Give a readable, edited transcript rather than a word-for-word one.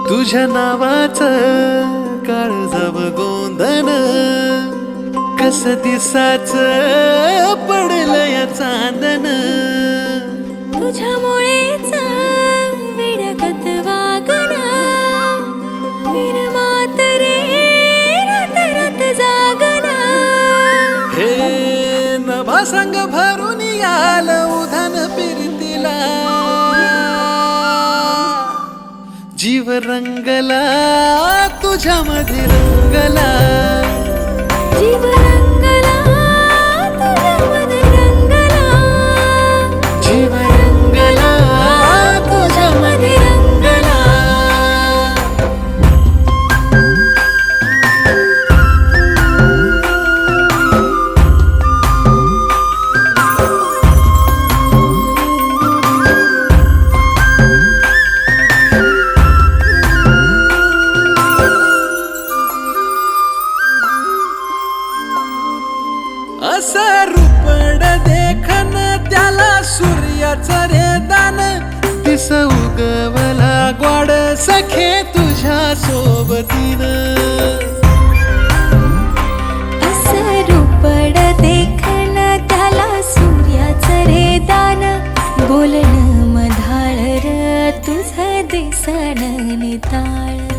तुझ्या नावाचं काळजाव गोंधन कस दिसाच पडलं या चांदन तुझ्यामुळेच विरगत वागना विरमात रे रात रात जागना हे नभा संग भरून याल उधन फिरतीला जीव रंगला तुझ्यामध्ये रंगला जीव रंगला तुझ्यामध्ये रंगला जीव रंगला तुझ्यामध्ये रंगला असं रूपड देखन त्याला सूर्याचं रे दान दिस उगवला ग्वाड सखे तुझ्या सोबतीनं असं रूपड देखन त्याला सूर्याचं रे दान बोलणं मधाळ र तुझं दिसणं निताळ